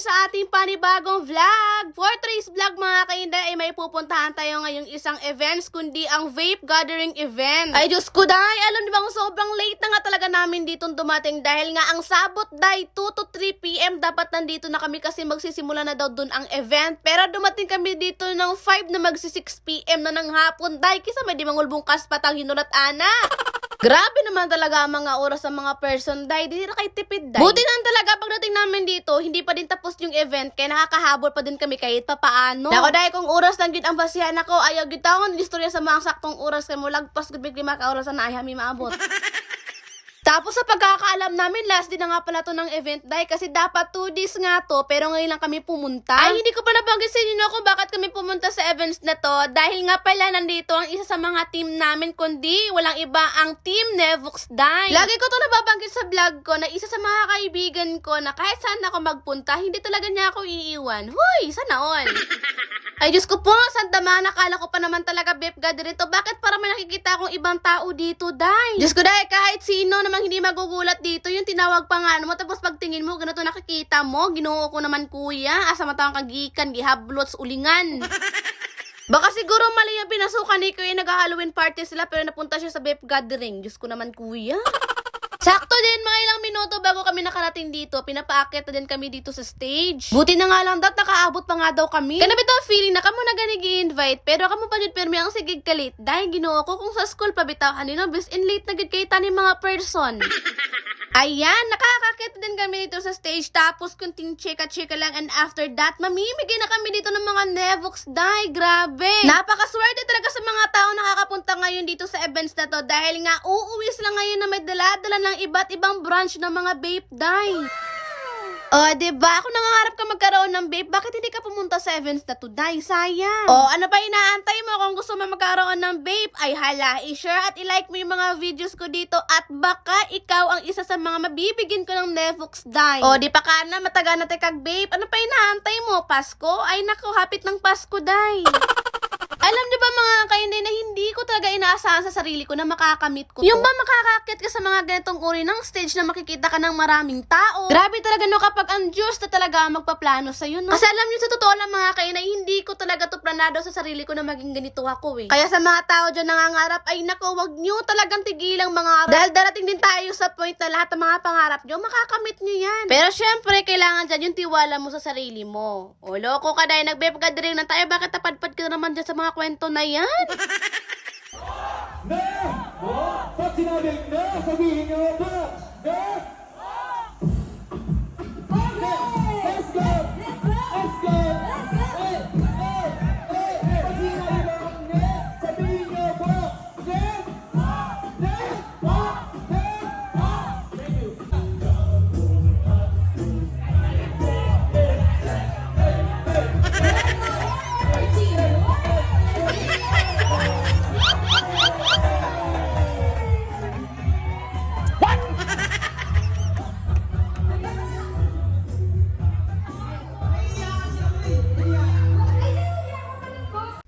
sa ating panibagong vlog. For today's vlog mga kainday ay may pupuntahan tayo ngayong isang events kundi ang vape gathering event. Ay Diyos ko day, alam niyo bang sobrang late na nga talaga namin dito dumating dahil nga ang sabot day 2 to 3 PM dapat nandito na kami kasi magsisimula na daw dun ang event. Pero dumating kami dito ng 5 na magsi 6 PM na ng hapon day kisa may di mangulbong kaspatang hinulat ana. Grabe naman talaga ang mga oras sa mga person, day. Di na kay tipid, day. Buti lang talaga pagdating namin dito, hindi pa din tapos yung event, kaya nakakahabol pa din kami kahit papaano. Dako, day, kung oras lang gid ang basihan ako, ayaw gid taon, istorya sa mga saktong oras, kaya mo lagpas gud bigli maka-orasan na ay hami maabot. Tapos sa pagkakaalam namin, last din na nga pala to ng event, day, kasi dapat 2 days nga to, pero ngayon lang kami pumunta. Ay, hindi ko pa nabanggit sa inyo kung bakit kami pumunta sa events na to, dahil nga pala nandito ang isa sa mga team namin, kundi walang iba ang Team Nevox, day. Lagi ko to nababanggit sa vlog ko, na isa sa mga kaibigan ko, na kahit saan ako magpunta, hindi talaga niya ako iiwan. Huy, sana all. Ay, Diyos ko po, Santa Mana, nakala ko pa naman talaga vape gathering to. Bakit para may nakikita akong ibang tao dito, day? Diyos ko, day, kahit sino namang hindi magugulat dito, yung tinawag pa nga mo, tapos pagtingin mo, ganito nakikita mo, ginoo ko naman kuya, asa matawang kagikan, gihablots, ulingan. Baka siguro mali yung pinasukan ni kuya, nag-Halloween party sila, pero napunta siya sa vape gathering. Diyos ko naman kuya. Sakto din, mga ilang minuto bago kami nakarating dito, pinapaakit na din kami dito sa stage. Buti na nga lang dat, nakaabot pa nga daw kami. Kaya bitaw feeling na kamo na gani gi-invite, pero kamo pa jud permi ang sigig kalit. Dahil ginoo ko kung sa school pa bitaw kanino, bis in late na gid kay tani mga person. Ayan, nakakakit din kami dito sa stage, tapos kunting chika-chika lang, and after that, mamimigay na kami dito ng mga Nevox, day, grabe. Napakaswerte talaga sa mga tao nakakapunta ngayon dito sa events na to, dahil nga uuwi sila ngayon na may dala-dala ng iba't ibang branch ng mga vape, day. Oh, diba? Kung nangangarap ka magkaroon ng vape, bakit hindi ka pumunta sa events na to, day? Sayang. Oh, ano pa inaantay mo? Kung gusto mo magkaroon ng vape, ay hala, i-share at i-like mo yung mga videos ko dito at baka ikaw ang isa sa mga mabibigyan ko ng Nevox, day. Oh, di pa ka na mataga na kag vape. Ano pa inaantay mo? Pasko? Ay nako, hapit ng Pasko, day. Alam niyo ba mga kainday na hindi ko talaga inaasahan sa sarili ko na makakamit ko to? Yung ba makakakit ka sa mga ganitong uri ng stage na makikita ka ng maraming tao? Grabe talaga no kapag ang Diyos na talaga magpaplano sa'yo, no? Kasi alam niyo sa totoo lang mga kainday, hindi ko talaga to planado sa sarili ko na maging ganito ako eh. Kaya sa mga tao dyan nangangarap, ay nako, wag niyo talagang tigilang mangarap. Dahil darating din tayo sa point na lahat ng mga pangarap niyo, makakamit niyo yan. Pero syempre, kailangan dyan yung tiwala mo sa sarili mo. O loko ka dahil nag-vape gathering na tayo, bakit tapadpad ka naman dyan sa mga kwento na yan? Na! Pag sinabing na, sabihin nyo na! Na! Let's go! Let's go! Hey! Hey! Hey! Pag sinabing na, sabihin nyo na! Na! Na! Thank you!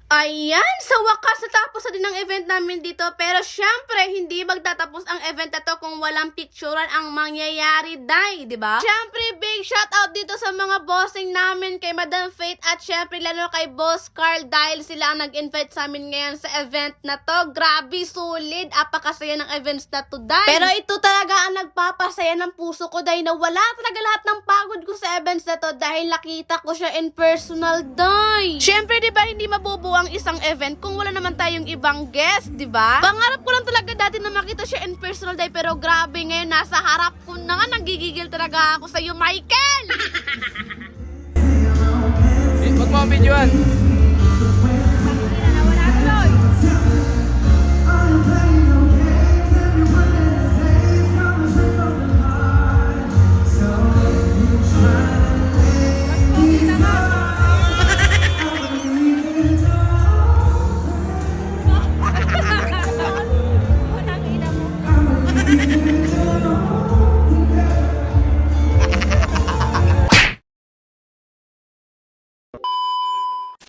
Ayan, sa wakas natapos na din ang event namin dito, pero syempre hindi magtatapos ang event na to kung walang picturean ang mangyayari, day, di ba? Syempre big shout out dito sa mga bossing namin, kay Madam Faith at syempre lalo kay Boss Carl dahil sila ang nag-invite sa amin ngayon sa event na to. Grabe, solid, apakasaya ng events na to, day. Pero ito talaga ang nagpapasaya ng puso ko, day, na wala talaga lahat ng pagod ko sa events na to dahil nakita ko siya in personal, day. Syempre, di ba, hindi mabubuo ang isang event kung wala naman tayong ibang guest, di ba? Pangarap ko lang talaga dati na makita siya in personal, day, pero grabe ngayon nasa harap ko na nga, nanggigigil talaga ako sa iyo, Michael. Huwag mo ang videoan.